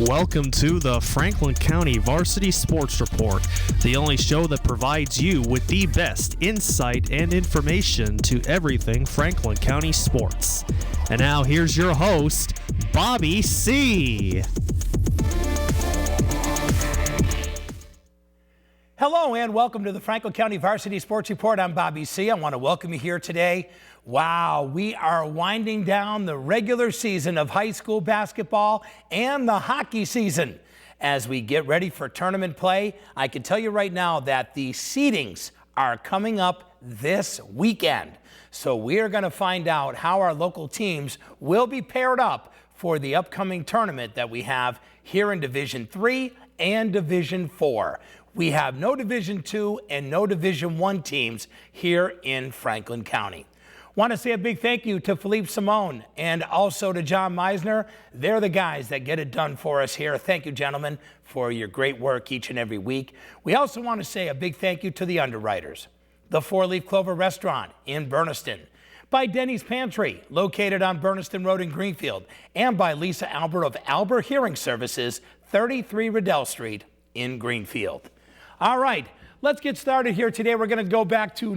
Welcome to the Franklin County Varsity Sports Report, the only show that provides you with the best insight and information to everything Franklin County sports. And now here's your host, Bobby C. Hello and welcome to the Franklin County Varsity Sports Report. I'm Bobby C. I want to welcome you here today. Wow, we are winding down the regular season of high school basketball and the hockey season. As we get ready for tournament play, I can tell you right now that the seedings are coming up this weekend. So we are going to find out how our local teams will be paired up for the upcoming tournament that we have here in Division III and Division IV. We have no Division II and no Division I teams here in Franklin County. Want to say a big thank you to Philippe Simone and also to John Meisner. They're the guys that get it done for us here. Thank you, gentlemen, for your great work each and every week. We also want to say a big thank you to the underwriters, the Four Leaf Clover Restaurant in Berniston, by Denny's Pantry, located on Berniston Road in Greenfield, and by Lisa Albert of Albert Hearing Services, 33 Riddell Street in Greenfield. All right, let's get started here today. We're going to go back to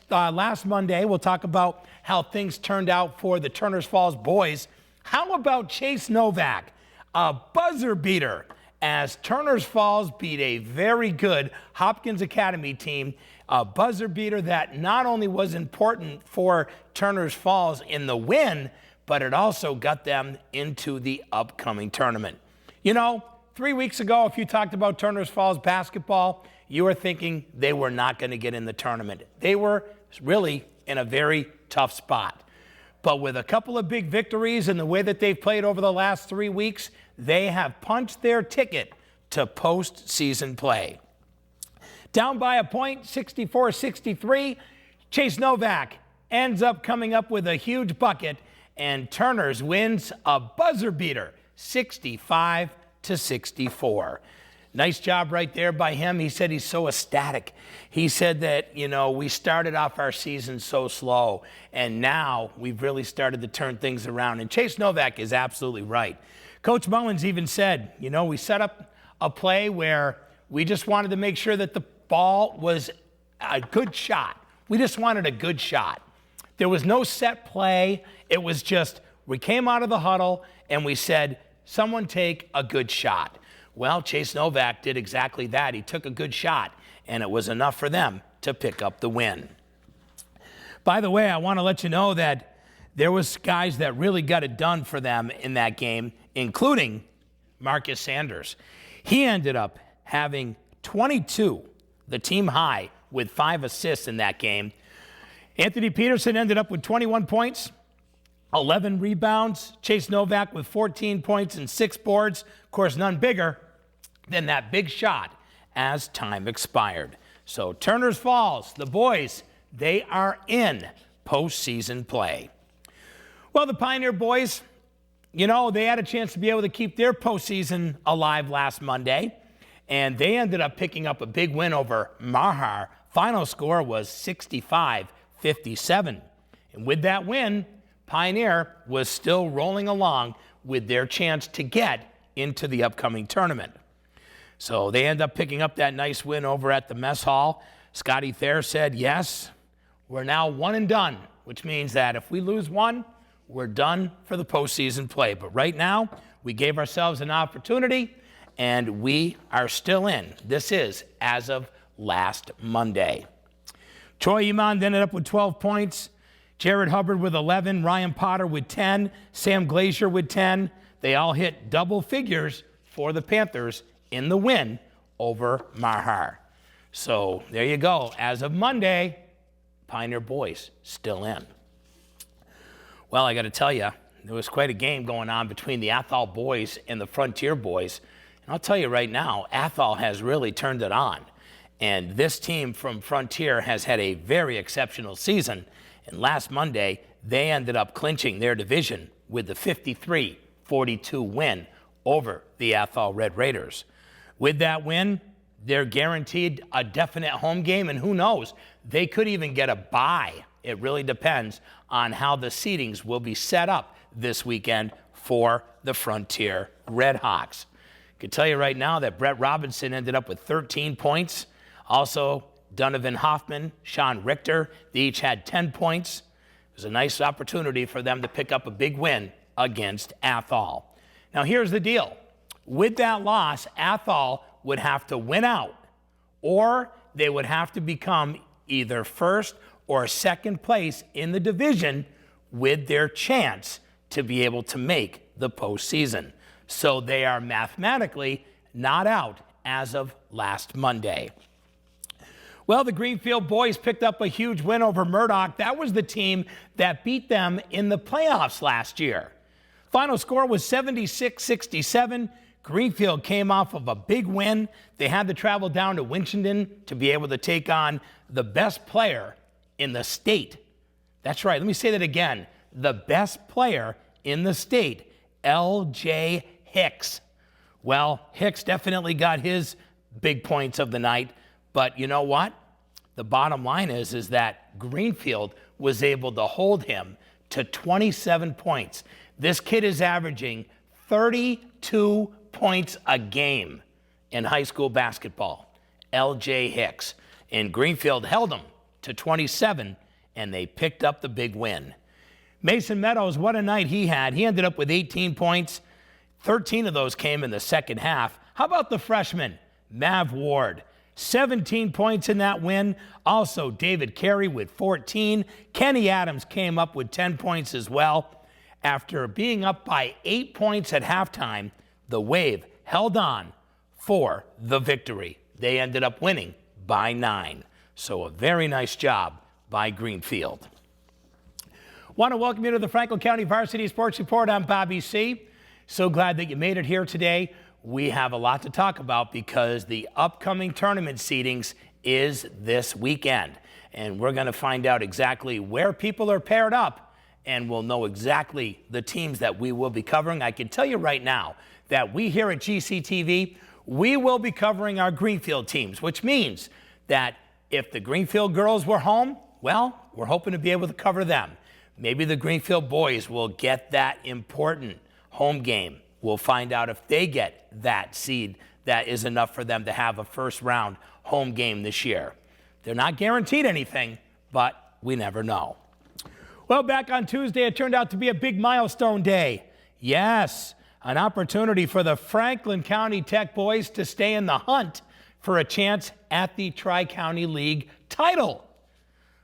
last Monday. We'll talk about how things turned out for the Turners Falls boys. How about Chase Novak, a buzzer beater, as Turners Falls beat a very good Hopkins Academy team, a buzzer beater that not only was important for Turners Falls in the win, but it also got them into the upcoming tournament. You know, 3 weeks ago, if you talked about Turners Falls basketball, you were thinking they were not going to get in the tournament. They were really in a very tough spot. But with a couple of big victories and the way that they've played over the last 3 weeks, they have punched their ticket to postseason play. Down by a point, 64-63, Chase Novak ends up coming up with a huge bucket, and Turners wins a buzzer beater, 65-64. Nice job right there by him. He said he's so ecstatic. He said that, you know, we started off our season so slow, and now we've really started to turn things around. And Chase Novak is absolutely right. Coach Mullins even said, you know, we set up a play where we just wanted to make sure that the ball was a good shot. We just wanted a good shot. There was no set play. It was just, we came out of the huddle and we said, someone take a good shot. Well, Chase Novak did exactly that. He took a good shot, and it was enough for them to pick up the win. By the way, I want to let you know that there was guys that really got it done for them in that game, including Marcus Sanders. He ended up having 22, the team high, with 5 assists in that game. Anthony Peterson ended up with 21 points, 11 rebounds. Chase Novak with 14 points and 6 boards. Of course, none bigger than that big shot as time expired. So Turners Falls, the boys, they are in postseason play. Well, the Pioneer boys, you know, they had a chance to be able to keep their postseason alive last Monday, and they ended up picking up a big win over Mahar. Final score was 65-57. And with that win, Pioneer was still rolling along with their chance to get into the upcoming tournament. So they end up picking up that nice win over at the mess hall. Scotty Thayer said, yes, we're now one and done, which means that if we lose one, we're done for the postseason play. But right now, we gave ourselves an opportunity, and we are still in. This is as of last Monday. Troy Iman ended up with 12 points. Jared Hubbard with 11, Ryan Potter with 10, Sam Glazier with 10. They all hit double figures for the Panthers in the win over Mahar. So there you go. As of Monday, Pioneer boys still in. Well, I got to tell you, there was quite a game going on between the Athol boys and the Frontier boys. And I'll tell you right now, Athol has really turned it on. And this team from Frontier has had a very exceptional season. And last Monday, they ended up clinching their division with the 53-42 win over the Athol Red Raiders. With that win, they're guaranteed a definite home game, and who knows, they could even get a bye. It really depends on how the seedings will be set up this weekend for the Frontier Red Hawks. I can tell you right now that Brett Robinson ended up with 13 points. Also, Donovan Hoffman, Sean Richter, they each had 10 points. It was a nice opportunity for them to pick up a big win against Athol. Now, here's the deal. With that loss, Athol would have to win out, or they would have to become either first or second place in the division with their chance to be able to make the postseason. So they are mathematically not out as of last Monday. Well, the Greenfield boys picked up a huge win over Murdoch. That was the team that beat them in the playoffs last year. Final score was 76-67. Greenfield came off of a big win. They had to travel down to Winchendon to be able to take on the best player in the state. That's right. Let me say that again. The best player in the state, L.J. Hicks. Well, Hicks definitely got his big points of the night, but you know what? The bottom line is that Greenfield was able to hold him to 27 points. This kid is averaging 32 points a game in high school basketball. L.J. Hicks. And Greenfield held him to 27, and they picked up the big win. Mason Meadows, what a night he had. He ended up with 18 points. 13 of those came in the second half. How about the freshman, Mav Ward? 17 points in that win. Also, David Carey with 14. Kenny Adams came up with 10 points as well. After being up by 8 points at halftime, the Wave held on for the victory. They ended up winning by 9. So a very nice job by Greenfield. Want to welcome you to the Franklin County Varsity Sports Report. I'm Bobby C. So glad that you made it here today. We have a lot to talk about because the upcoming tournament seedings is this weekend. And we're going to find out exactly where people are paired up, and we'll know exactly the teams that we will be covering. I can tell you right now that we here at GCTV, we will be covering our Greenfield teams, which means that if the Greenfield girls were home, well, we're hoping to be able to cover them. Maybe the Greenfield boys will get that important home game. We'll find out if they get that seed that is enough for them to have a first round home game this year. They're not guaranteed anything, but we never know. Well, back on Tuesday, it turned out to be a big milestone day. Yes, an opportunity for the Franklin County Tech boys to stay in the hunt for a chance at the Tri-County League title.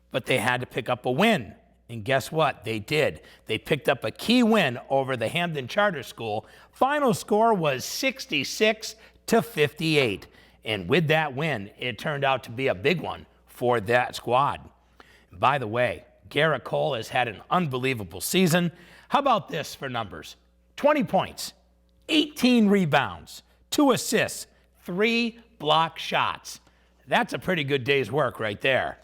But they had to pick up a win. And guess what? They did. They picked up a key win over the Hamden Charter School. Final score was 66-58. And with that win, it turned out to be a big one for that squad. By the way, Garrett Cole has had an unbelievable season. How about this for numbers? 20 points, 18 rebounds, 2 assists, 3 block shots. That's a pretty good day's work right there.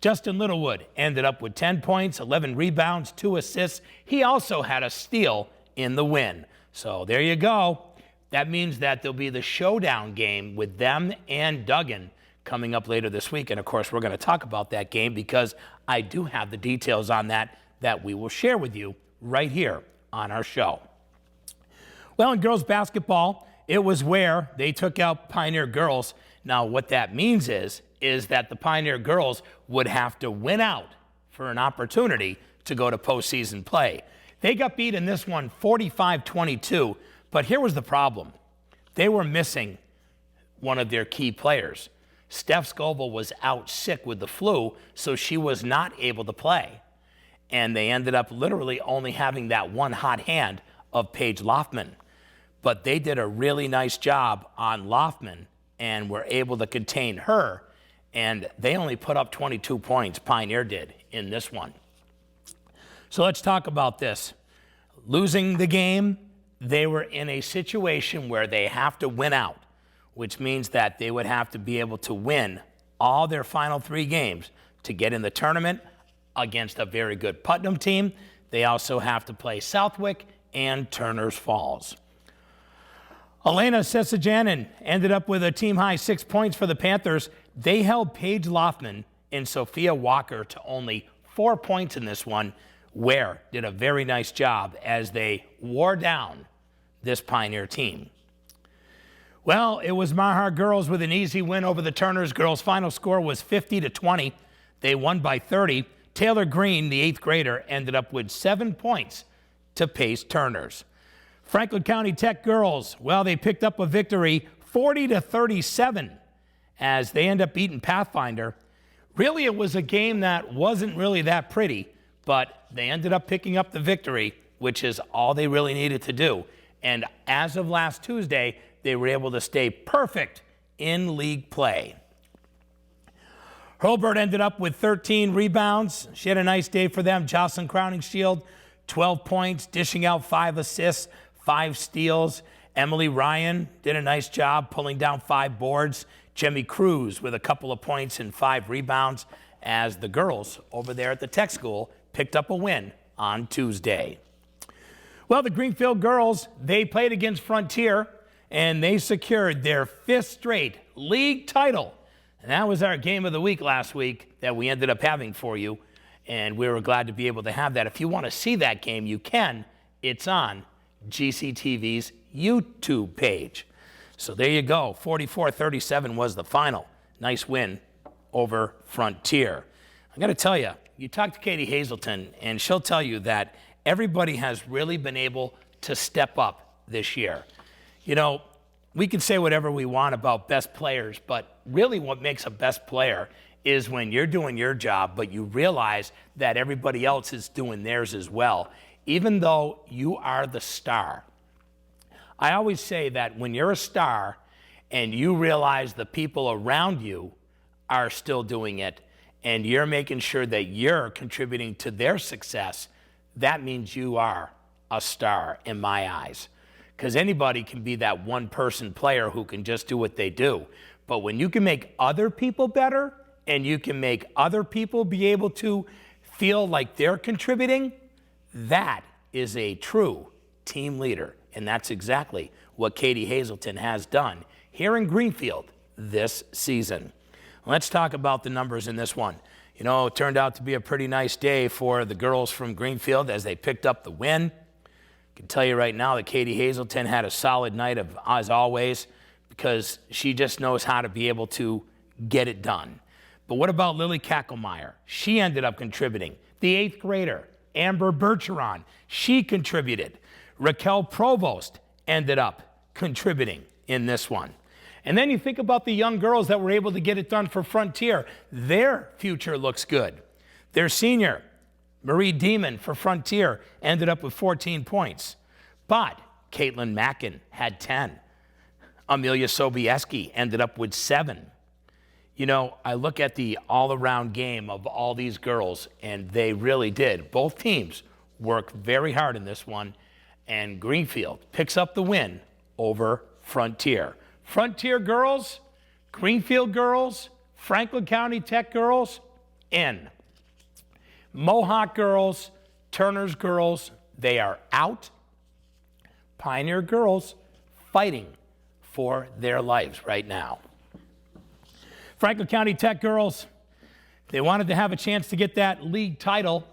Justin Littlewood ended up with 10 points, 11 rebounds, 2 assists. He also had a steal in the win. So there you go. That means that there'll be the showdown game with them and Duggan coming up later this week. And, of course, we're going to talk about that game because I do have the details on that we will share with you right here on our show. Well, in girls basketball, it was where they took out Pioneer Girls. Now, what that means is that the Pioneer girls would have to win out for an opportunity to go to postseason play. They got beat in this one 45-22, but here was the problem. They were missing one of their key players. Steph Scoville was out sick with the flu, so she was not able to play. And they ended up literally only having that one hot hand of Paige Loftman. But they did a really nice job on Loftman and were able to contain her. And they only put up 22 points, Pioneer did, in this one. So let's talk about this. Losing the game, they were in a situation where they have to win out, which means that they would have to be able to win all their final 3 games to get in the tournament against a very good Putnam team. They also have to play Southwick and Turner's Falls. Elena Sesajanin ended up with a team-high 6 points for the Panthers. They held Paige Loftman and Sophia Walker to only 4 points in this one. Ware did a very nice job as they wore down this Pioneer team. Well, it was Mahar girls with an easy win over the Turners girls. Final score was 50-20. They won by 30. Taylor Green, the 8th grader, ended up with 7 points to pace Turners. Franklin County Tech girls, well, they picked up a victory 40-37 as they end up beating Pathfinder. Really, it was a game that wasn't really that pretty, but they ended up picking up the victory, which is all they really needed to do. And as of last Tuesday, they were able to stay perfect in league play. Hurlburt ended up with 13 rebounds. She had a nice day for them. Jocelyn Crowning-Shield, 12 points, dishing out 5 assists, 5 steals. Emily Ryan did a nice job pulling down 5 boards. Jemmy Cruz with a couple of points and 5 rebounds as the girls over there at the Tech School picked up a win on Tuesday. Well, the Greenfield girls, they played against Frontier, and they secured their 5th straight league title. And that was our game of the week last week that we ended up having for you, and we were glad to be able to have that. If you want to see that game, you can. It's on GCTV's YouTube page. So there you go. 44-37 was the final. Nice win over Frontier. I'm going to tell you, you talk to Katie Hazelton, and she'll tell you that everybody has really been able to step up this year. You know, we can say whatever we want about best players, but really what makes a best player is when you're doing your job, but you realize that everybody else is doing theirs as well, even though you are the star. I always say that when you're a star and you realize the people around you are still doing it and you're making sure that you're contributing to their success, that means you are a star in my eyes. Because anybody can be that one-person player who can just do what they do. But when you can make other people better and you can make other people be able to feel like they're contributing, that is a true team leader. And that's exactly what Katie Hazelton has done here in Greenfield this season. Let's talk about the numbers in this one. You know, it turned out to be a pretty nice day for the girls from Greenfield as they picked up the win. I can tell you right now that Katie Hazelton had a solid night, as always, because she just knows how to be able to get it done. But what about Lily Kacklemeyer? She ended up contributing. The 8th grader, Amber Bergeron, she contributed. Raquel Provost ended up contributing in this one. And then you think about the young girls that were able to get it done for Frontier. Their future looks good. Their senior, Marie Demon for Frontier, ended up with 14 points. But Caitlin Mackin had 10. Amelia Sobieski ended up with 7. You know, I look at the all-around game of all these girls, and they really did. Both teams worked very hard in this one, and Greenfield picks up the win over Frontier. Frontier girls, Greenfield girls, Franklin County Tech girls, in. Mohawk girls, Turner's girls, they are out. Pioneer girls fighting for their lives right now. Franklin County Tech girls, they wanted to have a chance to get that league title.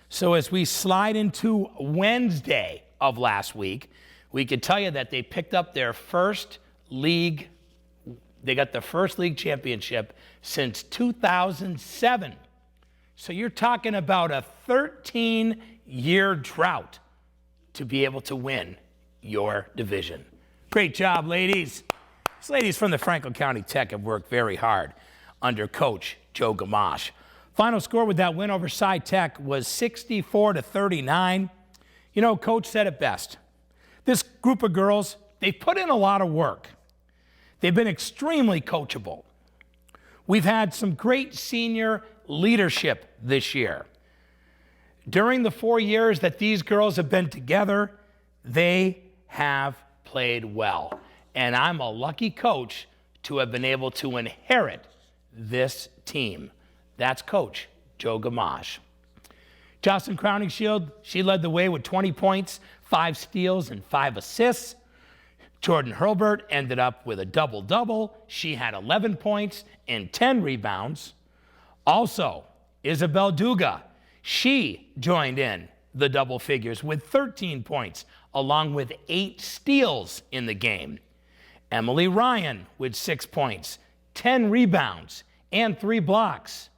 So as we slide into Wednesday of last week, we could tell you that they picked up their first league. They got the first league championship since 2007. So you're talking about a 13-year drought to be able to win your division. Great job, ladies. These ladies from the Franklin County Tech have worked very hard under Coach Joe Gamache. Final score with that win over Cy Tech was 64-39. You know, Coach said it best. This group of girls, they put in a lot of work. They've been extremely coachable. We've had some great senior leadership this year. During the 4 years that these girls have been together, they have played well. And I'm a lucky coach to have been able to inherit this team. That's Coach Joe Gamache. Jocelyn Crowning-Shield, she led the way with 20 points, 5 steals, and 5 assists. Jordan Hurlburt ended up with a double-double. She had 11 points and 10 rebounds. Also, Isabel Duga, she joined in the double figures with 13 points, along with 8 steals in the game. Emily Ryan with 6 points, 10 rebounds, and 3 blocks.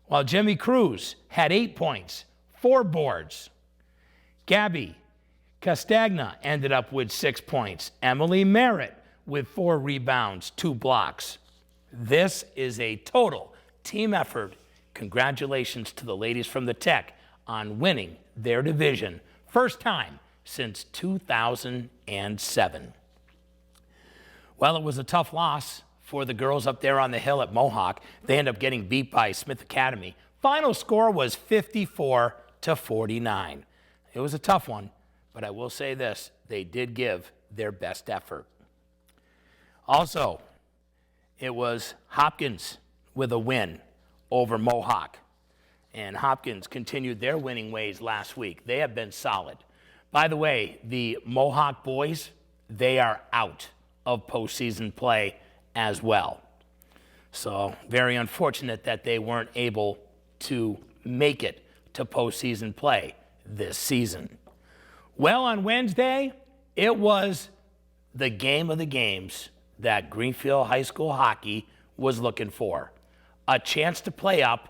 While Jimmy Cruz had 8 points, 4 boards. Gabby Castagna ended up with 6 points. Emily Merritt with 4 rebounds, 2 blocks. This is a total team effort. Congratulations to the ladies from the Tech on winning their division. First time since 2007. Well, it was a tough loss for the girls up there on the hill at Mohawk. They end up getting beat by Smith Academy. Final score was 54-49. It was a tough one, but I will say this, they did give their best effort. Also, it was Hopkins with a win over Mohawk. And Hopkins continued their winning ways last week. They have been solid. By the way, the Mohawk boys, they are out of postseason play as well. So very unfortunate that they weren't able to make it to postseason play this season. Well, on Wednesday, it was the game of the games that Greenfield High School hockey was looking for. A chance to play up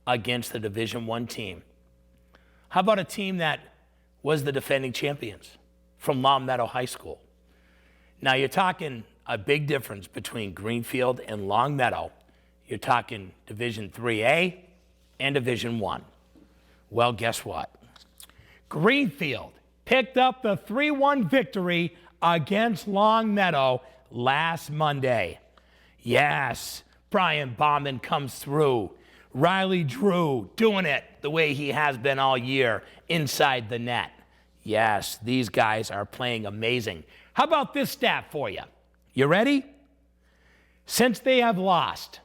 against the Division I team. How about a team that was the defending champions from Long Meadow High School? Now you're talking a big difference between Greenfield and Long Meadow. You're talking Division IIIA and Division I. Well, guess what? Greenfield picked up the 3-1 victory against Long Meadow last Monday. Yes, Brian Bauman comes through. Riley Drew doing it the way he has been all year inside the net. Yes, these guys are playing amazing. How about this stat for you? You ready? Since they have lost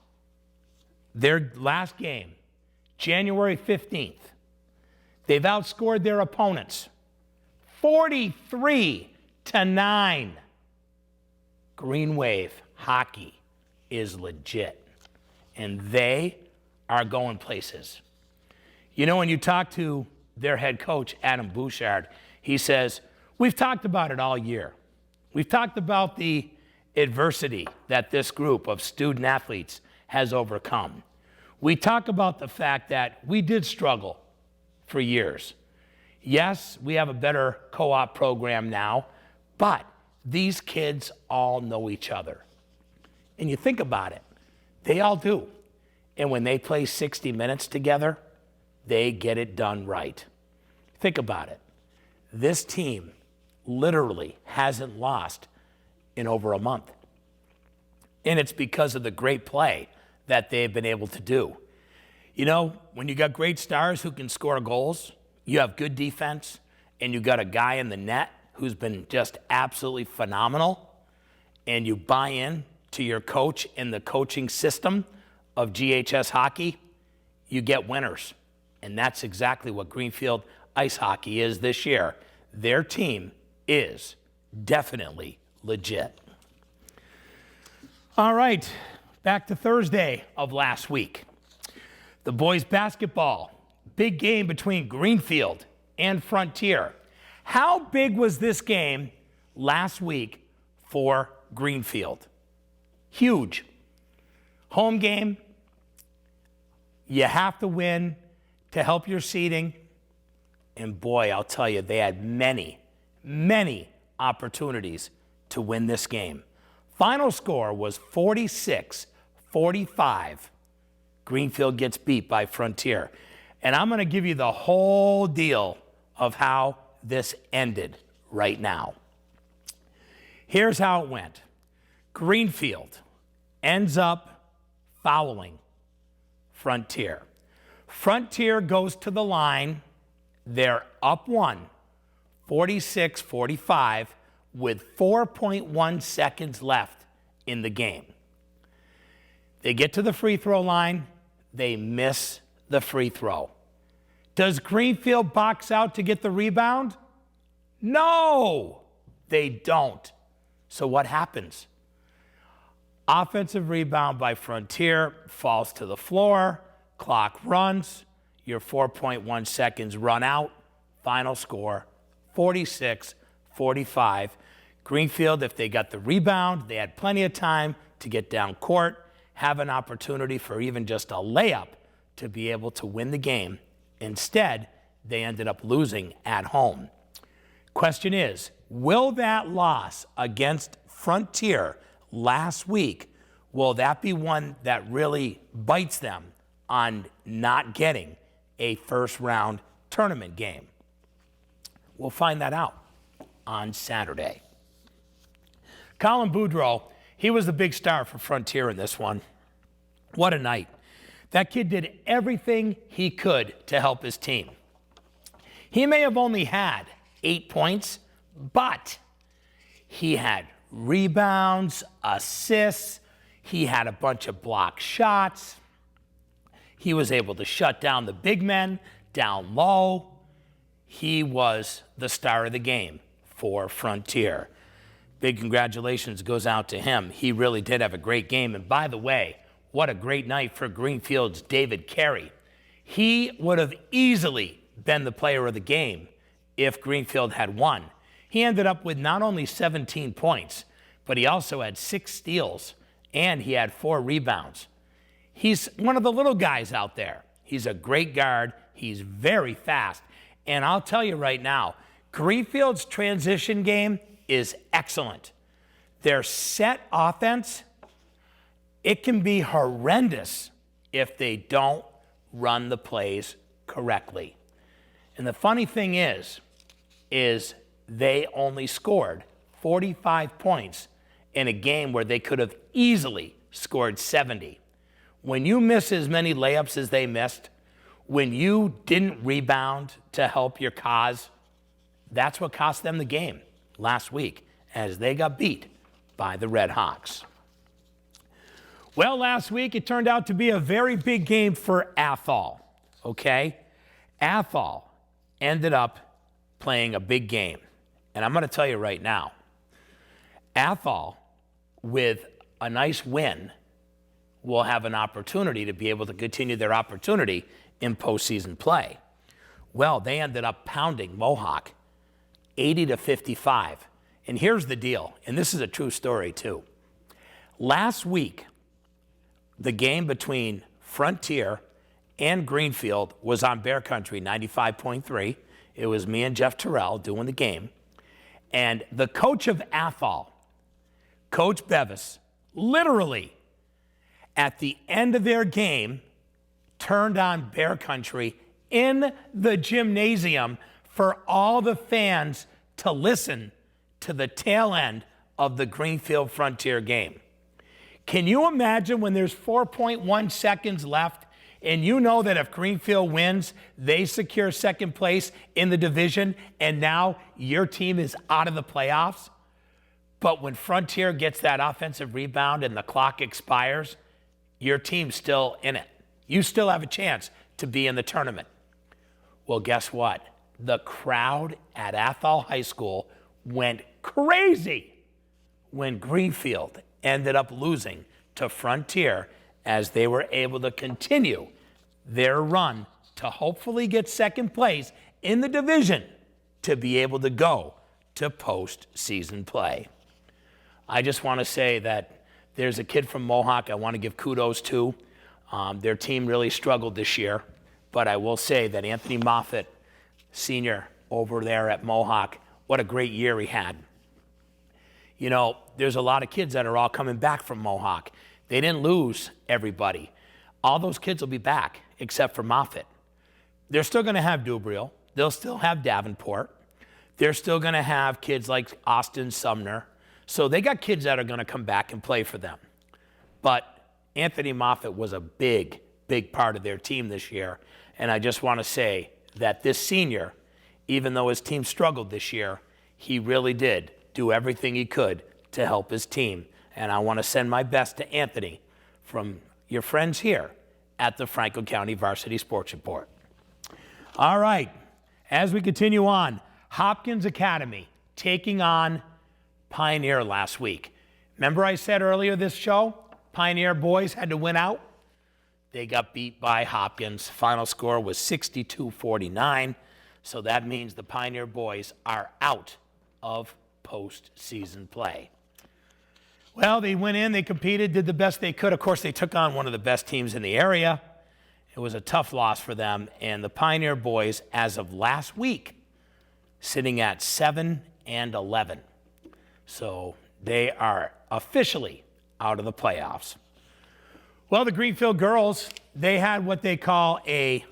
their last game, January 15th, they've outscored their opponents 43-9. Green Wave hockey is legit, and they are going places. You know, when you talk to their head coach, Adam Bouchard, he says, we've talked about it all year. We've talked about the adversity that this group of student athletes has overcome. We talk about the fact that we did struggle for years. Yes, we have a better co-op program now, but these kids all know each other. And you think about it, they all do. And when they play 60 minutes together, they get it done right. Think about it. This team literally hasn't lost in over a month. And it's because of the great play that they've been able to do. You know, when you got great stars who can score goals, you have good defense, and you got a guy in the net who's been just absolutely phenomenal, and you buy in to your coach and the coaching system of GHS hockey, you get winners. And that's exactly what Greenfield Ice Hockey is this year. Their team is definitely legit. All right, back to Thursday of last week. The boys basketball, big game between Greenfield and Frontier. How big was this game last week for Greenfield? Huge. Home game, you have to win to help your seeding. And boy, I'll tell you, they had many, many opportunities to win this game. Final score was 46-45. Greenfield gets beat by Frontier. And I'm going to give you the whole deal of how this ended right now. Here's how it went. Greenfield ends up fouling Frontier. Frontier goes to the line. They're up 1, 46-45, with 4.1 seconds left in the game. They get to the free throw line. They miss the free throw. Does Greenfield box out to get the rebound? No, they don't. So what happens? Offensive rebound by Frontier, falls to the floor, clock runs, your 4.1 seconds run out, final score 46-45. Greenfield, if they got the rebound, they had plenty of time to get down court, have an opportunity for even just a layup to be able to win the game. Instead, they ended up losing at home. Question is, will that loss against Frontier last week, will that be one that really bites them on not getting a first-round tournament game? We'll find that out on Saturday. Colin Boudreau, he was the big star for Frontier in this one. What a night. That kid did everything he could to help his team. He may have only had 8 points, but he had rebounds, assists, he had a bunch of block shots. He was able to shut down the big men down low. He was the star of the game for Frontier. Big congratulations goes out to him. He really did have a great game. And by the way, what a great night for Greenfield's David Carey. He would have easily been the player of the game if Greenfield had won. He ended up with not only 17 points, but he also had 6 steals and he had 4 rebounds. He's one of the little guys out there. He's a great guard. He's very fast. And I'll tell you right now, Greenfield's transition game is excellent. Their set offense, it can be horrendous if they don't run the plays correctly. And the funny thing is they only scored 45 points in a game where they could have easily scored 70. When you miss as many layups as they missed, when you didn't rebound to help your cause, that's what cost them the game last week as they got beat by the Red Hawks. Well, last week it turned out to be a very big game for Athol, okay? Athol ended up playing a big game. And I'm going to tell you right now, Athol, with a nice win, will have an opportunity to be able to continue their opportunity in postseason play. Well, they ended up pounding Mohawk 80-55. And here's the deal, and this is a true story too. Last week, the game between Frontier and Greenfield was on Bear Country 95.3. It was me and Jeff Terrell doing the game. And the coach of Athol, Coach Bevis, literally at the end of their game, turned on Bear Country in the gymnasium for all the fans to listen to the tail end of the Greenfield Frontier game. Can you imagine when there's 4.1 seconds left and you know that if Greenfield wins, they secure second place in the division and now your team is out of the playoffs? But when Frontier gets that offensive rebound and the clock expires, your team's still in it. You still have a chance to be in the tournament. Well, guess what? The crowd at Athol High School went crazy when Greenfield ended up losing to Frontier as they were able to continue their run to hopefully get second place in the division to be able to go to postseason play. I just want to say that there's a kid from Mohawk I want to give kudos to. Their team really struggled this year, but I will say that Anthony Moffitt, senior over there at Mohawk, what a great year he had. You know, there's a lot of kids that are all coming back from Mohawk. They didn't lose everybody. All those kids will be back, except for Moffitt. They're still going to have Dubriel. They'll still have Davenport. They're still going to have kids like Austin Sumner. So they got kids that are going to come back and play for them. But Anthony Moffitt was a big, big part of their team this year. And I just want to say that this senior, even though his team struggled this year, he really did do everything he could to help his team. And I want to send my best to Anthony from your friends here at the Franklin County Varsity Sports Report. All right, as we continue on, Hopkins Academy taking on Pioneer last week. Remember I said earlier this show, Pioneer boys had to win out? They got beat by Hopkins. Final score was 62-49. So that means the Pioneer boys are out of postseason play. Well, they went in, they competed, did the best they could. Of course, they took on one of the best teams in the area. It was a tough loss for them, and the Pioneer boys, as of last week, sitting at 7-11. So they are officially out of the playoffs. Well, the Greenfield girls, they had what they call a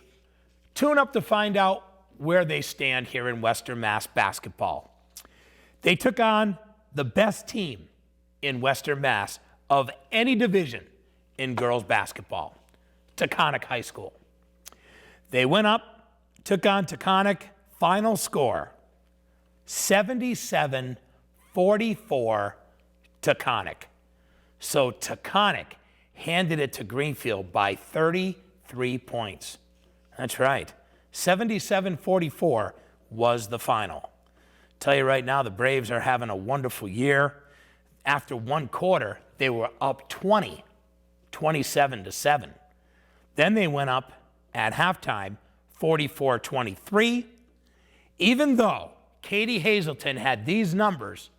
tune-up to find out where they stand here in Western Mass basketball. They took on the best team in Western Mass of any division in girls basketball, Taconic High School. They went up, took on Taconic, final score, 77-44 Taconic. So Taconic handed it to Greenfield by 33 points. That's right, 77-44 was the final. Tell you right now, the Braves are having a wonderful year. After one quarter, they were up 20, 27-7. Then they went up at halftime, 44-23. Even though Katie Hazelton had these numbers,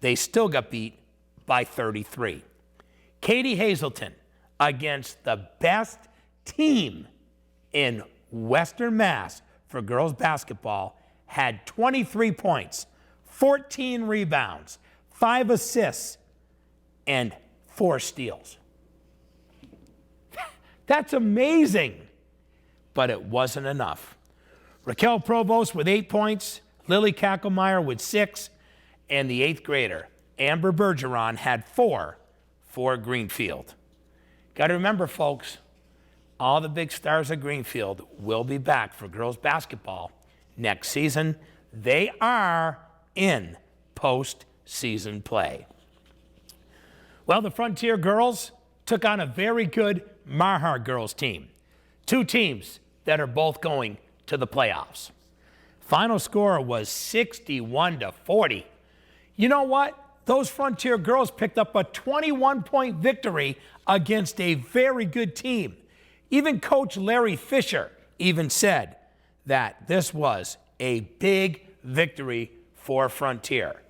they still got beat by 33. Katie Hazelton against the best team in Western Mass for girls basketball had 23 points, 14 rebounds, 5 assists, and 4 steals. That's amazing. But it wasn't enough. Raquel Provost with 8 points, Lily Kackelmeyer with 6, and the 8th grader, Amber Bergeron, had 4 for Greenfield. Got to remember, folks, all the big stars of Greenfield will be back for girls basketball next season. They are in postseason play. Well, the Frontier girls took on a very good Marhar girls team. 2 teams that are both going to the playoffs. Final score was 61-40. You know what? Those Frontier girls picked up a 21-point victory against a very good team. Even Coach Larry Fisher even said that this was a big victory for Frontier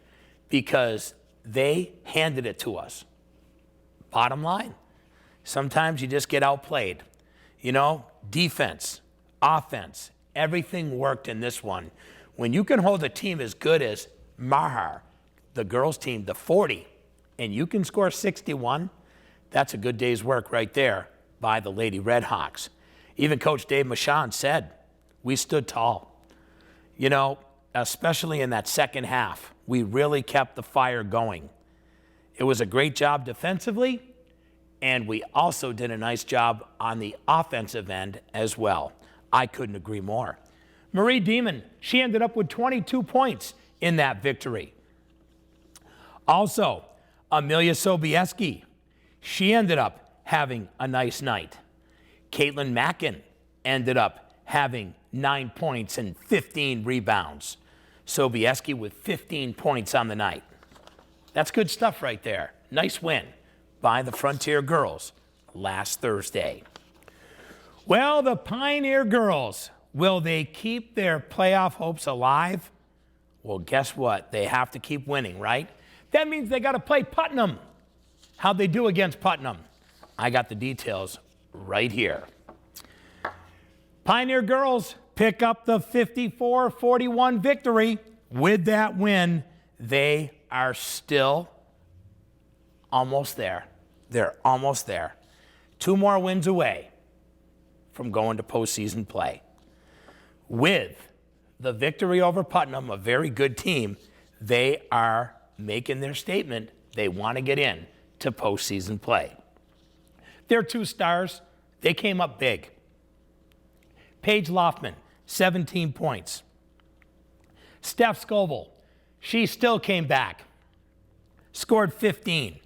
because they handed it to us. Bottom line, sometimes you just get outplayed. You know, defense, offense, everything worked in this one. When you can hold a team as good as Marhar, the girls team, to 40, and you can score 61, that's a good day's work right there by the Lady Redhawks. Even Coach Dave Machon said, we stood tall. You know, especially in that second half, we really kept the fire going. It was a great job defensively, and we also did a nice job on the offensive end as well. I couldn't agree more. Marie Demon, she ended up with 22 points in that victory. Also, Amelia Sobieski, she ended up having a nice night. Caitlin Mackin ended up having 9 points and 15 rebounds. Sobieski with 15 points on the night. That's good stuff right there. Nice win by the Frontier girls last Thursday. Well, the Pioneer girls, will they keep their playoff hopes alive? Well, guess what? They have to keep winning, right? That means they got to play Putnam. How'd they do against Putnam? I got the details right here. Pioneer girls pick up the 54-41 victory. With that win, they are still almost there. They're almost there. 2 more wins away from going to postseason play. With the victory over Putnam, a very good team, they are making their statement. They want to get in to postseason play. Their 2 stars, they came up big. Paige Loftman, 17 points. Steph Scoville, she still came back, scored 15.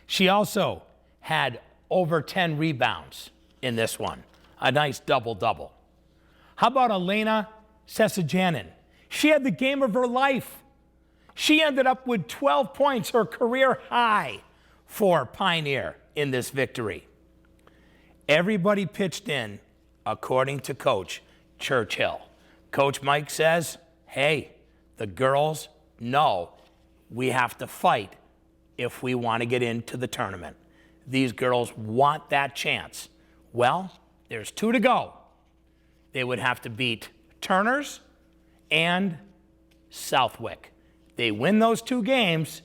She also had over 10 rebounds in this one, a nice double-double. How about Elena Sesajanin? She had the game of her life. She ended up with 12 points, her career high for Pioneer in this victory. Everybody pitched in according to Coach Churchill. Coach Mike says, hey, the girls know We have to fight if we want to get into the tournament. These girls want that chance. Well, there's 2 to go. They would have to beat Turners and Southwick. They win those 2 games,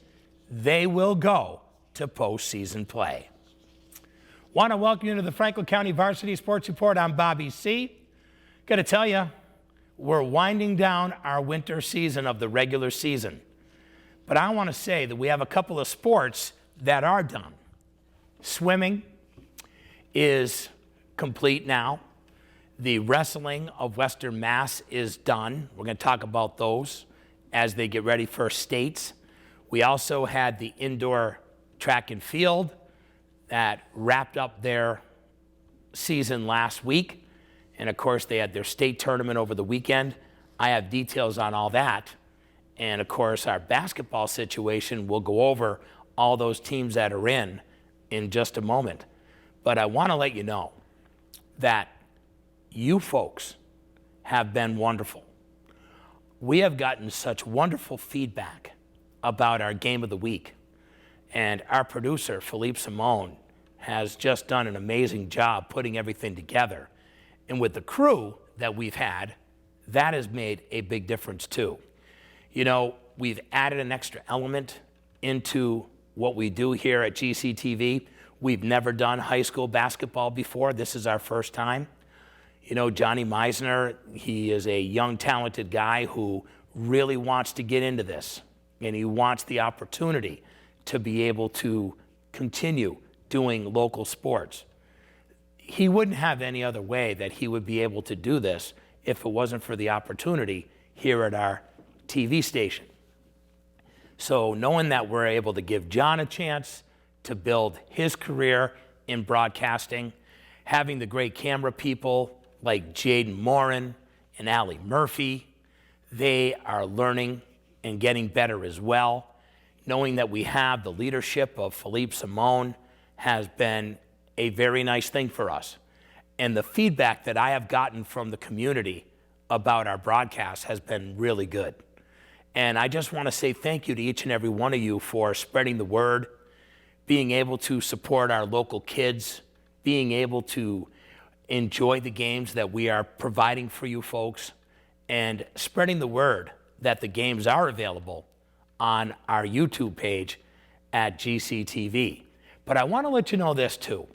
they will go to postseason play. Want to welcome you to the Franklin County Varsity Sports Report. I'm Bobby C. Got to tell you, we're winding down our winter season of the regular season. But I want to say that we have a couple of sports that are done. Swimming is complete now. The wrestling of Western Mass is done. We're going to talk about those as they get ready for states. We also had the indoor track and field that wrapped up their season last week. And of course, they had their state tournament over the weekend. I have details on all that. And of course, our basketball situation, we'll go over all those teams that are in just a moment. But I want to let you know that you folks have been wonderful. We have gotten such wonderful feedback about our game of the week. And our producer, Philippe Simone, has just done an amazing job putting everything together. And with the crew that we've had, that has made a big difference too. You know, we've added an extra element into what we do here at GCTV. We've never done high school basketball before. This is our first time. You know, Johnny Meisner, he is a young, talented guy who really wants to get into this. And he wants the opportunity to be able to continue doing local sports. He wouldn't have any other way that he would be able to do this if it wasn't for the opportunity here at our TV station. So knowing that we're able to give John a chance to build his career in broadcasting, having the great camera people like Jaden Morin and Allie Murphy, they are learning and getting better as well. Knowing that we have the leadership of Philippe Simone has been a very nice thing for us. And the feedback that I have gotten from the community about our broadcast has been really good. And I just want to say thank you to each and every one of you for spreading the word, being able to support our local kids, being able to enjoy the games that we are providing for you folks, and spreading the word that the games are available on our YouTube page at GCTV. But I want to let you know this too.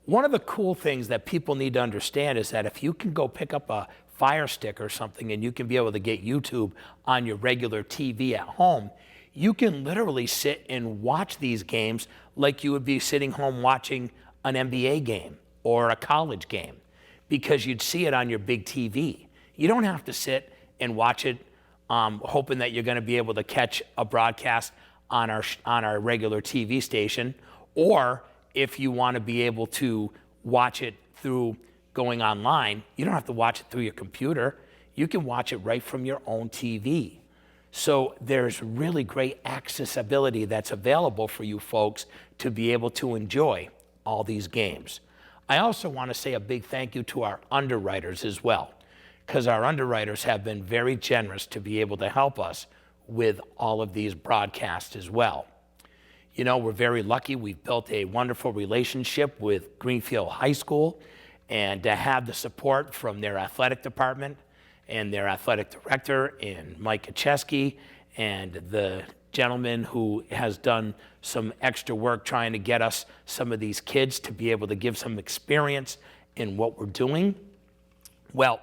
One of the cool things that people need to understand is that if you can go pick up a Fire Stick or something and you can be able to get YouTube on your regular TV at home, you can literally sit and watch these games like you would be sitting home watching an NBA game or a college game, because you'd see it on your big TV. You don't have to sit and watch it hoping that you're going to be able to catch a broadcast on our regular TV station, or if you want to be able to watch it through going online, you don't have to watch it through your computer. You can watch it right from your own TV. So there's really great accessibility that's available for you folks to be able to enjoy all these games. I also want to say a big thank you to our underwriters as well, because our underwriters have been very generous to be able to help us with all of these broadcasts as well. You know, we're very lucky. We've built a wonderful relationship with Greenfield High School, and to have the support from their athletic department and their athletic director, and Mike Kacheski, and the gentleman who has done some extra work trying to get us some of these kids to be able to give some experience in what we're doing. Well,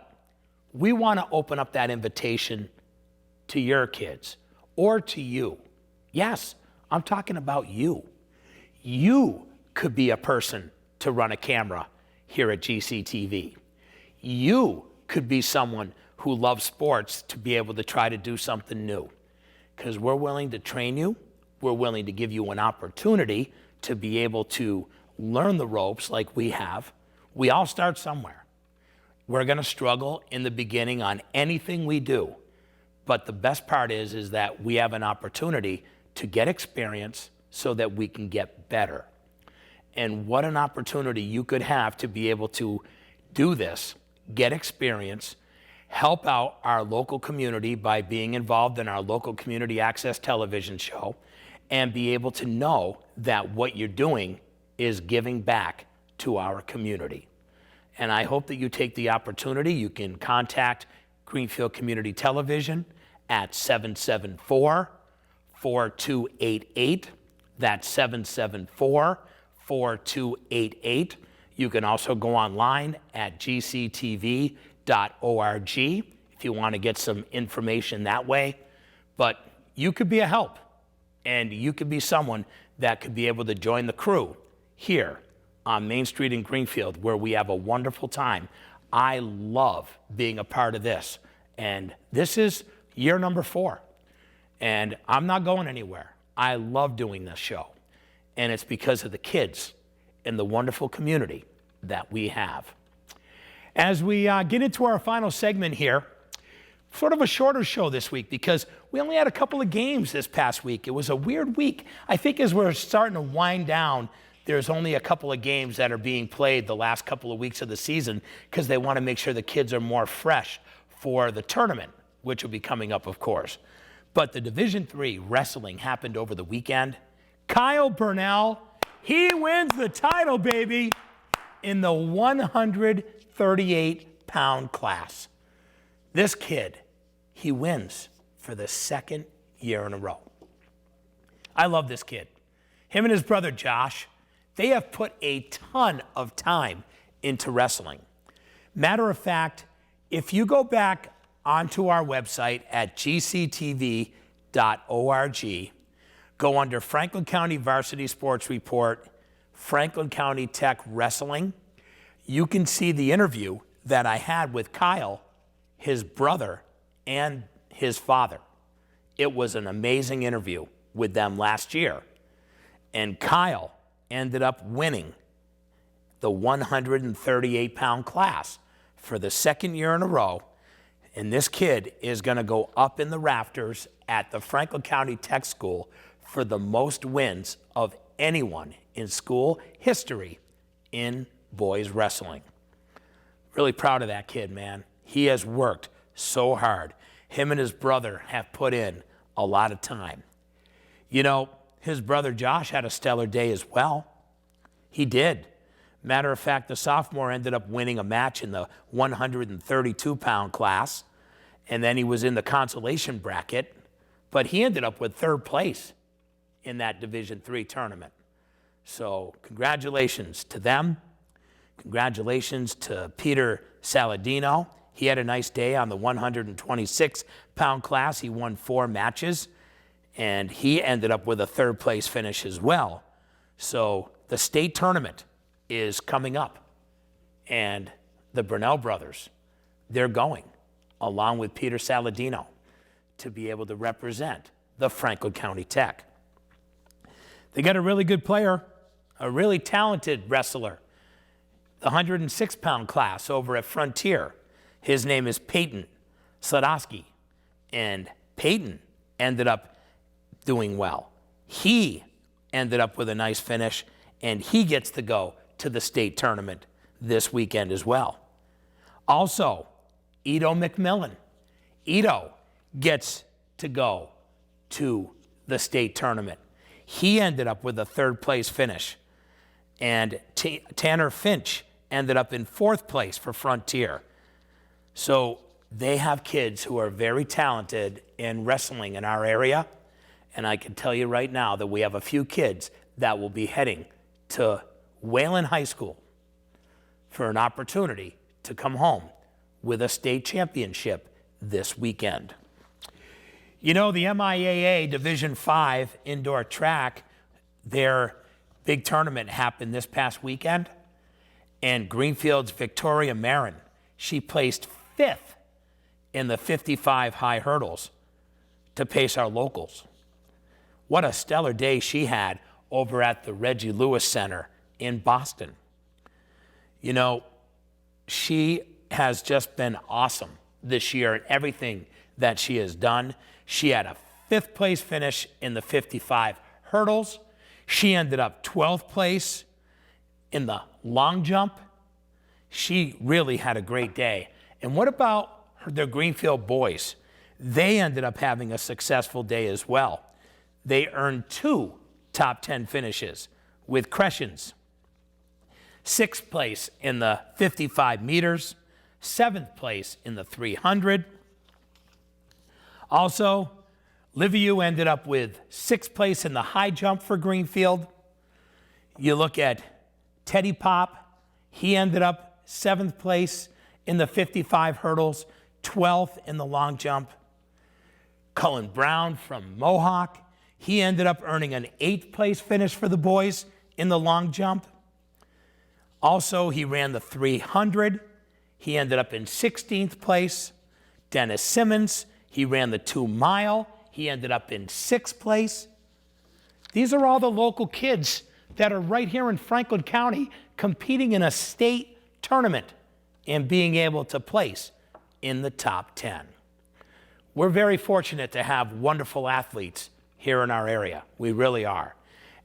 we want to open up that invitation to your kids or to you. Yes, I'm talking about you. You could be a person to run a camera here at GCTV. You could be someone who loves sports to be able to try to do something new, because we're willing to train you. We're willing to give you an opportunity to be able to learn the ropes like we have. We all start somewhere. We're going to struggle in the beginning on anything we do, but the best part is that we have an opportunity to get experience so that we can get better. And what an opportunity you could have to be able to do this, get experience, help out our local community by being involved in our local community access television show, and be able to know that what you're doing is giving back to our community. And I hope that you take the opportunity. You can contact Greenfield Community Television at 774-4288. That's 774-4288. You can also go online at gctv.org if you want to get some information that way. But you could be a help, and you could be someone that could be able to join the crew here on Main Street in Greenfield, where we have a wonderful time. I love being a part of this, and this is year number 4, and I'm not going anywhere. I love doing this show, and it's because of the kids and the wonderful community that we have. As we get into our final segment here, sort of a shorter show this week because we only had a couple of games this past week. It was a weird week. I think as we're starting to wind down, there's only a couple of games that are being played the last couple of weeks of the season because they want to make sure the kids are more fresh for the tournament, which will be coming up, of course. But the Division III wrestling happened over the weekend. Kyle Burnell, he wins the title, baby, in the 138-pound class. This kid, he wins for the second year in a row. I love this kid. Him and his brother Josh, they have put a ton of time into wrestling. Matter of fact, if you go back onto our website at gctv.org, go under Franklin County Varsity Sports Report, Franklin County Tech Wrestling, you can see the interview that I had with Kyle, his brother, and his father. It was an amazing interview with them last year. And Kyle ended up winning the 138-pound class for the second year in a row. And this kid is going to go up in the rafters at the Franklin County Tech School for the most wins of anyone in school history in boys wrestling. Really proud of that kid, man. He has worked so hard. Him and his brother have put in a lot of time. You know, his brother Josh had a stellar day as well. He did. Matter of fact, the sophomore ended up winning a match in the 132-pound class, and then he was in the consolation bracket, but he ended up with 3rd place in that Division III tournament. So congratulations to them. Congratulations to Peter Saladino. He had a nice day on the 126-pound class. He won 4 matches, and he ended up with a 3rd place finish as well. So the state tournament is coming up, and the Burnell brothers, they're going, along with Peter Saladino, to be able to represent the Franklin County Tech. They got a really good player, a really talented wrestler, the 106-pound class over at Frontier. His name is Peyton Sladowski, and Peyton ended up doing well. He ended up with a nice finish, and he gets to go to the state tournament this weekend as well. Also, Ito McMillan. Ito gets to go to the state tournament. He ended up with a 3rd place finish, and Tanner Finch ended up in 4th place for Frontier. So they have kids who are very talented in wrestling in our area, and I can tell you right now that we have a few kids that will be heading to Wayland High School for an opportunity to come home with a state championship this weekend. You know, the MIAA Division V indoor track, their big tournament happened this past weekend, and Greenfield's Victoria Marin, she placed 5th in the 55 high hurdles to pace our locals. What a stellar day she had over at the Reggie Lewis Center in Boston. You know, she has just been awesome this year in everything that she has done. She had a 5th place finish in the 55 hurdles. She ended up 12th place in the long jump. She really had a great day. And what about the Greenfield boys, they ended up having a successful day as well. They earned 2 top 10 finishes with Crescens. 6th place in the 55 meters, 7th place in the 300. Also, Liviu ended up with 6th place in the high jump for Greenfield. You look at Teddy Pop, he ended up 7th place in the 55 hurdles, 12th in the long jump. Cullen Brown from Mohawk, he ended up earning an 8th place finish for the boys in the long jump. Also, he ran the 300. He ended up in 16th place. Dennis Simmons, he ran the 2 mile. He ended up in 6th place. These are all the local kids that are right here in Franklin County competing in a state tournament and being able to place in the top 10. We're very fortunate to have wonderful athletes here in our area. We really are.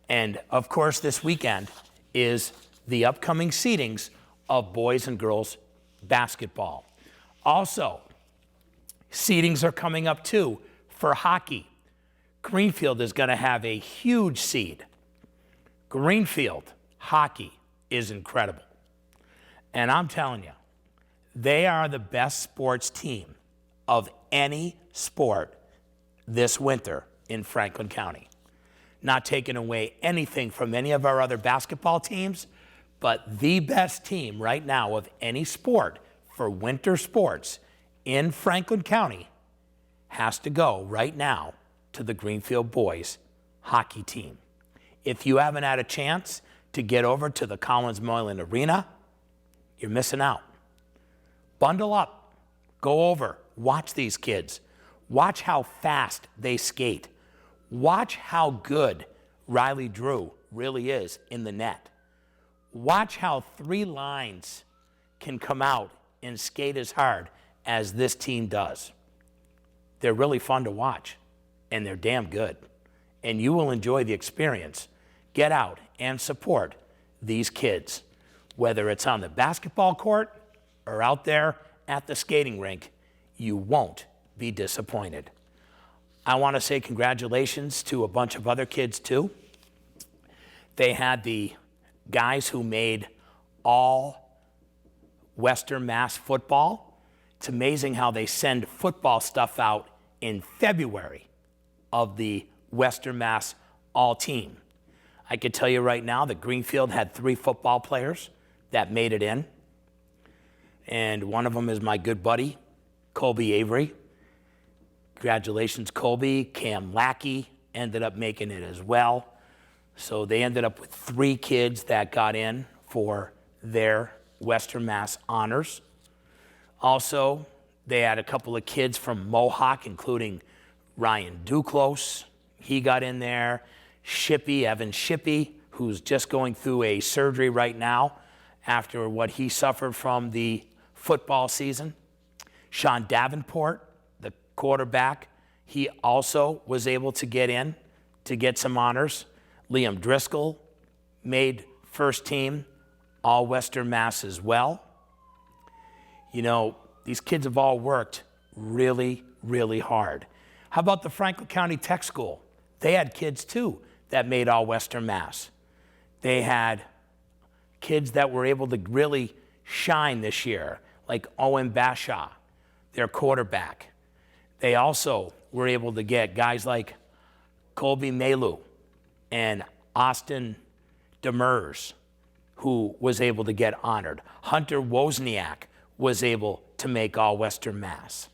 And of course, this weekend is the upcoming seedings of boys and girls basketball. Also, seedings are coming up too for hockey. Greenfield is going to have a huge seed. Greenfield hockey is incredible. And I'm telling you, they are the best sports team of any sport this winter in Franklin County. Not taking away anything from any of our other basketball teams, but the best team right now of any sport for winter sports in Franklin County has to go right now to the Greenfield boys hockey team. If you haven't had a chance to get over to the Collins Moylan Arena, you're missing out. Bundle up, go over, watch these kids. Watch how fast they skate. Watch how good Riley Drew really is in the net. Watch how 3 lines can come out and skate as hard as this team does. They're really fun to watch, and they're damn good. And you will enjoy the experience. Get out and support these kids, whether it's on the basketball court or out there at the skating rink. You won't be disappointed. I want to say congratulations to a bunch of other kids too. They had the guys who made all Western Mass football. It's amazing how they send football stuff out in February of the Western Mass all team. I can tell you right now that Greenfield had 3 football players that made it in. And one of them is my good buddy, Colby Avery. Congratulations, Colby. Cam Lackey ended up making it as well. So they ended up with 3 kids that got in for their Western Mass honors. Also, they had a couple of kids from Mohawk, including Ryan Duclos. He got in there. Evan Shippey, who's just going through a surgery right now after what he suffered from the football season. Sean Davenport, the quarterback, he also was able to get in to get some honors. Liam Driscoll made first team all Western Mass as well. You know, these kids have all worked really, really hard. How about the Franklin County Tech School? They had kids too that made all Western Mass. They had kids that were able to really shine this year, like Owen Bashaw, their quarterback. They also were able to get guys like Colby Melu and Austin Demers, who was able to get honored. Hunter Wozniak was able to make all Western Mass.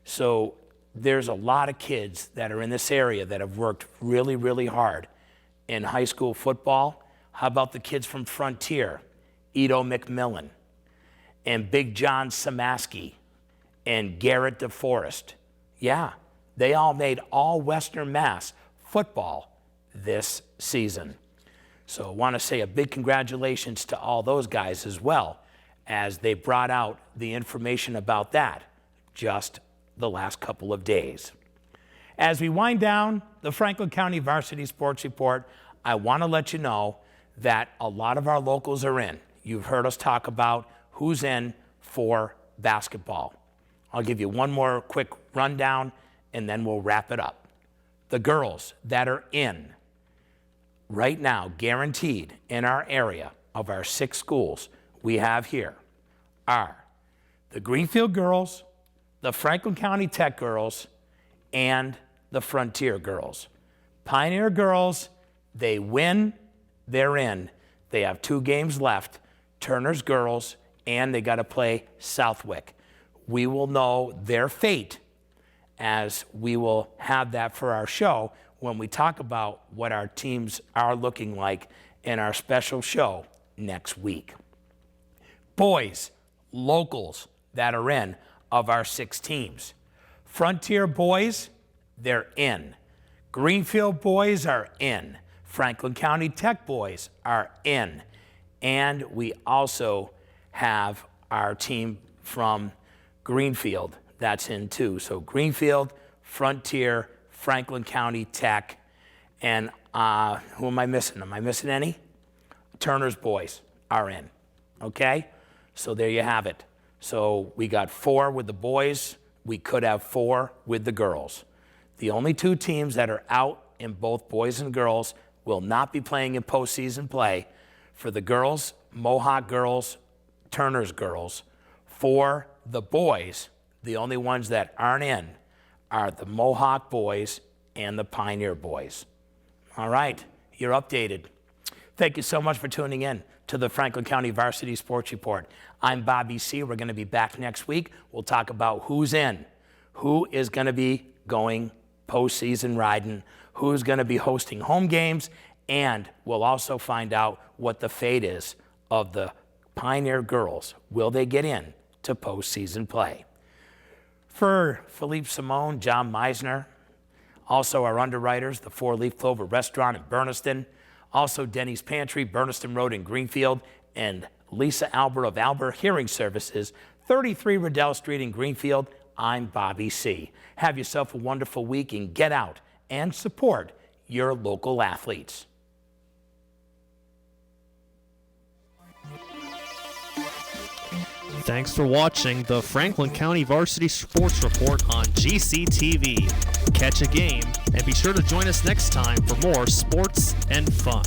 So there's a lot of kids that are in this area that have worked really, really hard in high school football. How about the kids from Frontier, Edo McMillan, and Big John Samaski, and Garrett DeForest? Yeah, they all made all Western Mass football this season. So I want to say a big congratulations to all those guys as well, as they brought out the information about that just the last couple of days. As we wind down the Franklin County Varsity Sports Report, I want to let you know that a lot of our locals are in. You've heard us talk about who's in for basketball. I'll give you one more quick rundown, and then we'll wrap it up. The girls that are in right now, guaranteed in our area of our 6 schools we have here, are the Greenfield girls, the Franklin County Tech girls, and the Frontier girls. Pioneer girls, they win, they're in. They have 2 games left. Turner's girls, and they got to play Southwick. We will know their fate as we will have that for our show when we talk about what our teams are looking like in our special show next week. Boys, locals that are in of our 6 teams. Frontier boys, they're in. Greenfield boys are in. Franklin County Tech boys are in. And we also have our team from Greenfield that's in too. So Greenfield, Frontier, Franklin County Tech, and who am I missing? Am I missing any? Turner's boys are in, okay? So there you have it. So we got 4 with the boys. We could have 4 with the girls. The only 2 teams that are out in both boys and girls will not be playing in postseason play. For the girls, Mohawk girls, Turner's girls. For the boys, the only ones that aren't in are the Mohawk boys and the Pioneer boys. All right, you're updated. Thank you so much for tuning in to the Franklin County Varsity Sports Report. I'm Bobby C. We're going to be back next week. We'll talk about who's in, who is going to be going postseason riding, who's going to be hosting home games, and we'll also find out what the fate is of the Pioneer girls. Will they get in to postseason play? For Philippe Simone, John Meisner, also our underwriters, the 4 Leaf Clover Restaurant in Berniston, also Denny's Pantry, Berniston Road in Greenfield, and Lisa Albert of Albert Hearing Services, 33 Riddell Street in Greenfield, I'm Bobby C. Have yourself a wonderful week and get out and support your local athletes. Thanks for watching the Franklin County Varsity Sports Report on GCTV. Catch a game and be sure to join us next time for more sports and fun.